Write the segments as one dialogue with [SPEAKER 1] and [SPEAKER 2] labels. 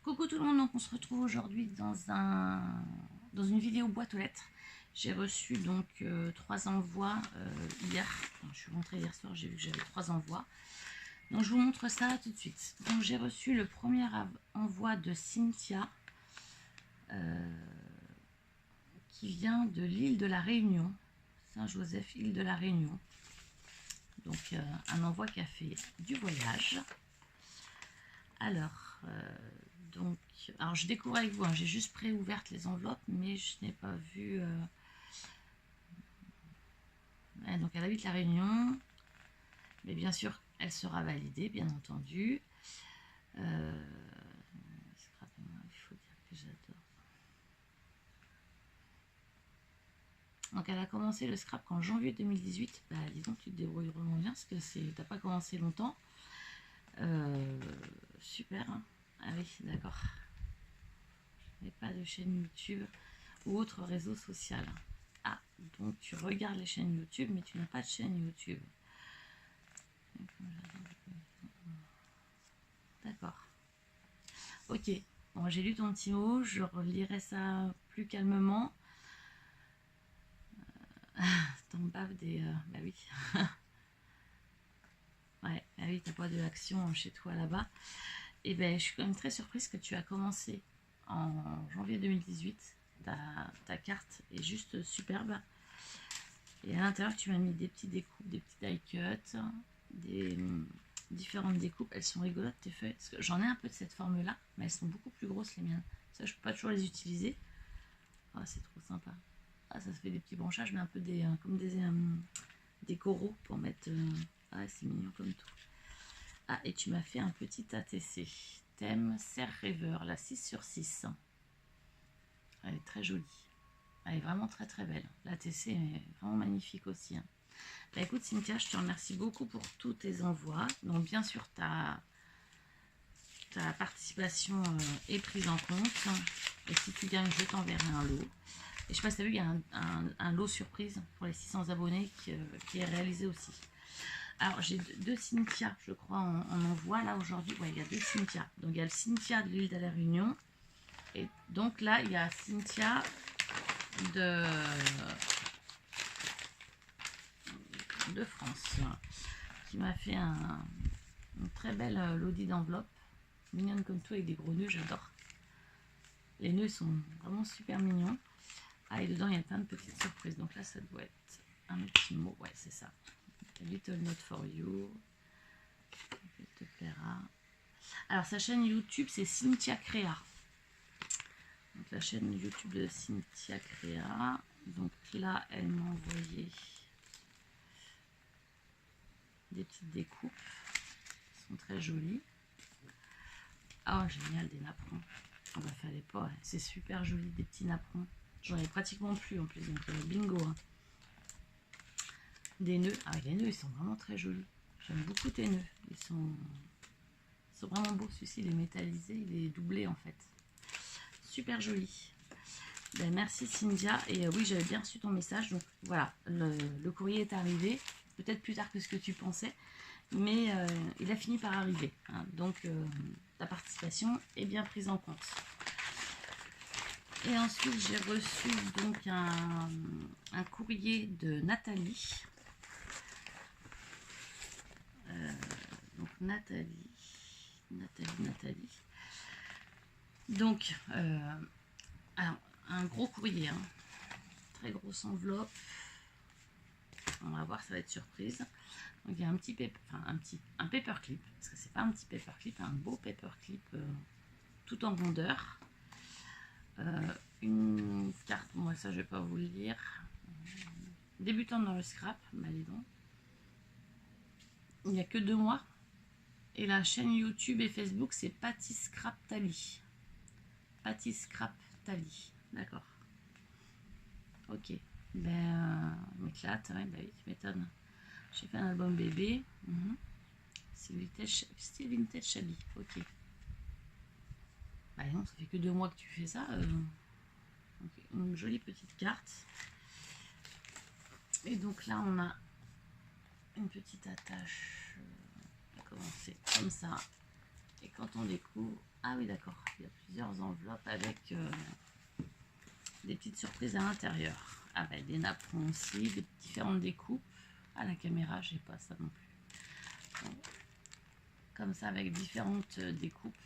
[SPEAKER 1] Coucou tout le monde, donc on se retrouve aujourd'hui dans une vidéo boîte aux lettres. J'ai reçu donc 3 envois hier. Enfin, je suis rentrée hier soir, j'ai vu que j'avais 3 envois. Donc je vous montre ça tout de suite. Donc j'ai reçu le premier envoi de Cynthia qui vient de l'île de la Réunion, Saint-Joseph, île de la Réunion. Donc un envoi qui a fait du voyage. Alors, alors je découvre avec vous, hein, j'ai juste pré-ouverte les enveloppes, mais je n'ai pas vu. Donc elle habite la Réunion, mais bien sûr elle sera validée, bien entendu. Il faut dire que j'adore. Donc elle a commencé le scrap qu'en janvier 2018. Bah dis donc, tu te débrouilles vraiment bien parce que t'as pas commencé longtemps. Super, hein. Ah oui, d'accord. Je n'ai pas de chaîne YouTube ou autre réseau social. Ah, donc tu regardes les chaînes YouTube, mais tu n'as pas de chaîne YouTube. D'accord. Ok. Bon, j'ai lu ton petit mot, je relirai ça plus calmement. T'en baves des... bah oui. Ouais, ah oui, t'as pas de action chez toi là-bas. Et ben, je suis quand même très surprise que tu as commencé en janvier 2018. Ta carte est juste superbe. Et à l'intérieur, tu m'as mis des petits découpes, des petits die cuts, des différentes découpes. Elles sont rigolotes, tes feuilles. Parce que j'en ai un peu de cette forme-là, mais elles sont beaucoup plus grosses, les miennes. Ça, je peux pas toujours les utiliser. Ah, c'est trop sympa. Ah, ça se fait des petits branchages, mais un peu comme des coraux pour mettre... Ah, c'est mignon comme tout. Ah, et tu m'as fait un petit ATC. Thème Serre Rêveur, la 6/6. Elle est très jolie. Elle est vraiment très très belle. L'ATC est vraiment magnifique aussi. Hein. Bah, écoute Cynthia, je te remercie beaucoup pour tous tes envois. Donc bien sûr ta participation est prise en compte. Et si tu gagnes, je t'enverrai un lot. Et je sais pas si tu as vu, il y a un lot surprise pour les 600 abonnés qui est réalisé aussi. Alors j'ai deux Cynthia, je crois, en envoi là aujourd'hui. Ouais, il y a 2 Cynthia. Donc il y a le Cynthia de l'île de la Réunion. Et donc là, il y a Cynthia de France qui m'a fait une très belle lodi d'enveloppe, mignonne comme tout avec des gros nœuds, j'adore. Les nœuds sont vraiment super mignons. Ah, et dedans il y a plein de petites surprises, donc là ça doit être un petit mot, ouais c'est ça. A little note for you, elle te plaira. Alors sa chaîne YouTube c'est Cynthia Créa. Donc la chaîne YouTube de Cynthia Créa. Donc là elle m'a envoyé des petites découpes, elles sont très jolies. Ah, génial, des napperons. On va faire des pas, c'est super joli, des petits napperons. J'en ai pratiquement plus en plus, donc bingo. Hein. Des nœuds, ah les nœuds ils sont vraiment très jolis. J'aime beaucoup tes nœuds, ils sont vraiment beaux. Celui-ci il est métallisé, il est doublé en fait. Super joli. Ben, merci Cynthia, et oui j'avais bien reçu ton message, donc voilà, le courrier est arrivé, peut-être plus tard que ce que tu pensais, mais il a fini par arriver, hein. Donc ta participation est bien prise en compte. Et ensuite j'ai reçu donc un courrier de Nathalie. Donc Nathalie. Donc alors, un gros courrier, hein. Très grosse enveloppe. On va voir, ça va être surprise. Donc il y a un petit paperclip, parce que c'est pas un petit paperclip, un beau paperclip tout en rondeur. Une carte, moi ça je vais pas vous le lire. Débutante dans le scrap, bah dis donc. Il n'y a que 2 mois. Et la chaîne YouTube et Facebook c'est Patty Scrap Tally. Patty Scrap Tally, d'accord. Ok, ben m'éclate, ouais, bah oui, tu m'étonnes. J'ai fait un album bébé. Style vintage shabby, ok. Bah non, ça fait que 2 mois que tu fais ça. Okay. Une jolie petite carte. Et donc là, on a une petite attache. On va commencer comme ça. Et quand on découvre, Ah oui, d'accord. Il y a plusieurs enveloppes avec des petites surprises à l'intérieur. Ah ben, des napperons aussi, des différentes découpes. À la caméra, j'ai pas ça non plus. Bon. Comme ça, avec différentes découpes.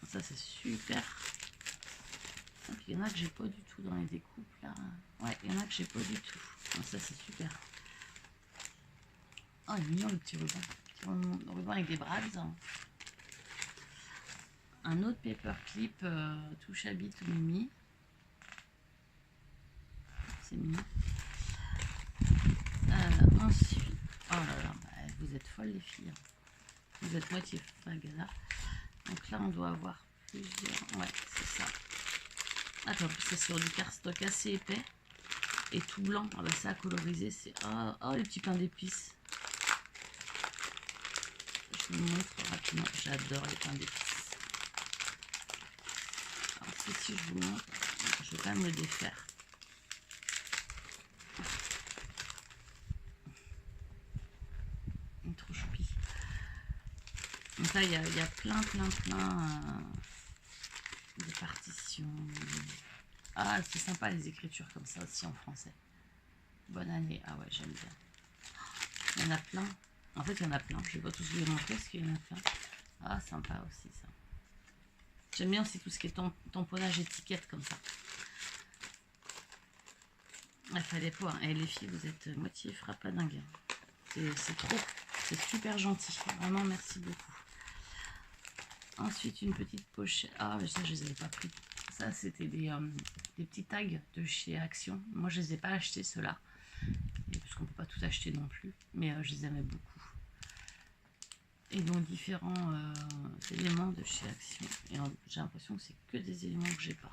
[SPEAKER 1] Ça, c'est super. Donc, il y en a que j'ai pas du tout dans les découpes, là. Ouais, il y en a que j'ai pas du tout. Donc, ça, c'est super. Oh, il est mignon, le petit ruban. Le ruban avec des braids. Un autre paperclip, tout chabi, tout mimi. C'est mignon. Ensuite, oh là là, bah, vous êtes folles les filles. Vous êtes moitié fagala. Donc là, on doit avoir plusieurs. Ouais, c'est ça. Attends, c'est sur du cardstock assez épais et tout blanc. Ah bah, ça a colorisé. C'est oh, les petits pains d'épices. Je vous montre rapidement. J'adore les pains d'épices. Alors, si je vous montre, je vais quand même le défaire. Trop choupi. Donc là, il y a plein de partitions. Ah, c'est sympa les écritures comme ça aussi en français. Bonne année. Ah ouais, j'aime bien. Il y en a plein. En fait, il y en a plein. Je vais pas tous vous les montrer parce qu'il y en a plein. Ah, sympa aussi ça. J'aime bien aussi tout ce qui est tamponnage étiquette comme ça. Il fallait pas. Hein. Et les filles, vous êtes moitié frappadingue. C'est trop. C'est super gentil. Vraiment, merci beaucoup. Ensuite, une petite pochette. Ah, ça, je les avais pas pris. Ça, c'était des petits tags de chez Action. Moi, je les ai pas achetés, ceux-là. Parce qu'on peut pas tout acheter non plus. Mais je les aimais beaucoup. Et donc, différents éléments de chez Action. Et j'ai l'impression que c'est que des éléments que j'ai pas.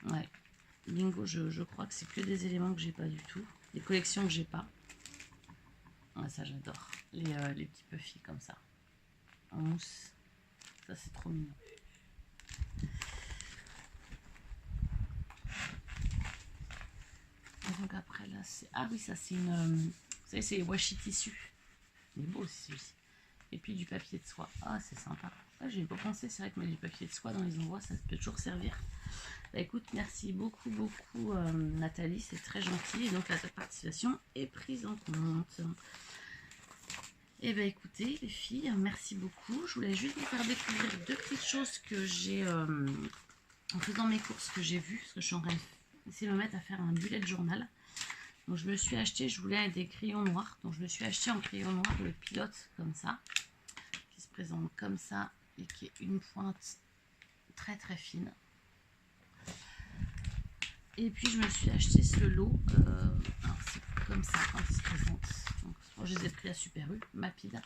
[SPEAKER 1] Ouais. Bingo, je crois que c'est que des éléments que j'ai pas du tout. Des collections que j'ai pas. Ouais, ça, j'adore. Les petits puffy comme ça. En mousse. Ça, c'est trop mignon. Et donc après, là, c'est... Ah oui, ça, c'est une... vous savez, c'est les washi tissus. Il est beau aussi, celui-ci. Et puis du papier de soie. Ah, c'est sympa. Ah, j'ai pas pensé, c'est vrai que mettre du papier de soie dans les envois, ça peut toujours servir. Bah écoute, merci beaucoup, Nathalie. C'est très gentil. Et donc, la participation est prise en compte. Et bien écoutez les filles, merci beaucoup. Je voulais juste vous faire découvrir deux petites choses que j'ai en faisant mes courses que j'ai vues. Parce que je suis en train d'essayer de me mettre à faire un bullet journal. Donc je me suis acheté, je voulais des crayons noirs. Donc je me suis acheté en crayon noir le pilote comme ça. Qui se présente comme ça et qui est une pointe très fine. Et puis je me suis acheté ce lot. Alors c'est comme ça quand il se présente. Donc, je les ai pris à Super U, Mapida.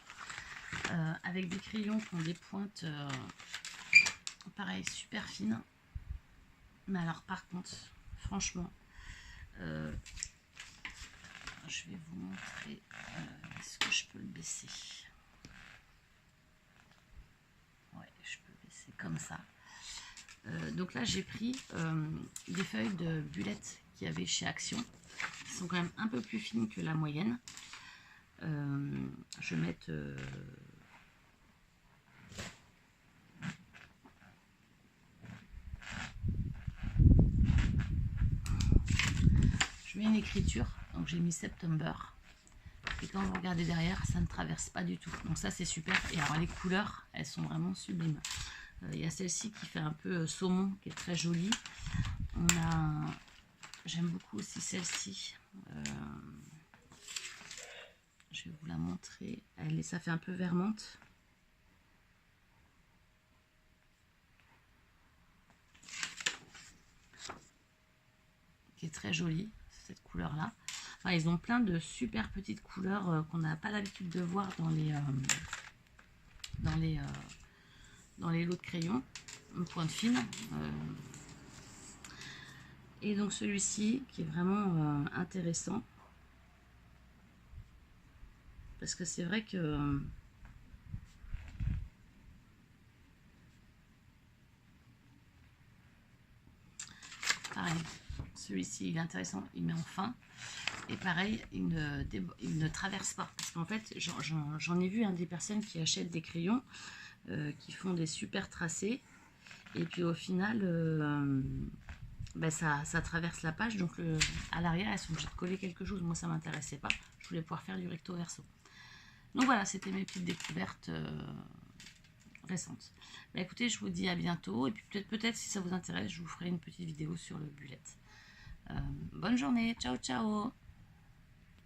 [SPEAKER 1] Avec des crayons qui ont des pointes pareil super fines. Mais alors par contre, franchement, je vais vous montrer. Est-ce que je peux le baisser? Ouais, je peux baisser comme ça. Donc là, j'ai pris des feuilles de bulettes qu'il y avait chez Action. Qui sont quand même un peu plus fines que la moyenne. Je vais mettre... je mets une écriture. Donc j'ai mis September. Et quand vous regardez derrière, ça ne traverse pas du tout. Donc ça, c'est super. Et alors, les couleurs, elles sont vraiment sublimes. Il y a celle-ci qui fait un peu saumon, qui est très jolie. On a... J'aime beaucoup aussi celle-ci. Je vais vous la montrer. Ça fait un peu vermente. Qui est très jolie, cette couleur-là. Enfin, ils ont plein de super petites couleurs qu'on n'a pas l'habitude de voir dans les lots de crayons. Une pointe fine. Et donc celui-ci qui est vraiment intéressant. Parce que c'est vrai que pareil, celui-ci il est intéressant, il met en fin. Et pareil, il ne traverse pas. Parce qu'en fait, j'en ai vu des personnes qui achètent des crayons qui font des super tracés. Et puis au final, ça traverse la page. Donc à l'arrière, elles sont obligées de coller quelque chose. Moi, ça ne m'intéressait pas. Je voulais pouvoir faire du recto verso. Donc voilà, c'était mes petites découvertes récentes. Bah, écoutez, je vous dis à bientôt. Et puis peut-être si ça vous intéresse, je vous ferai une petite vidéo sur le bullet. Bonne journée. Ciao, ciao.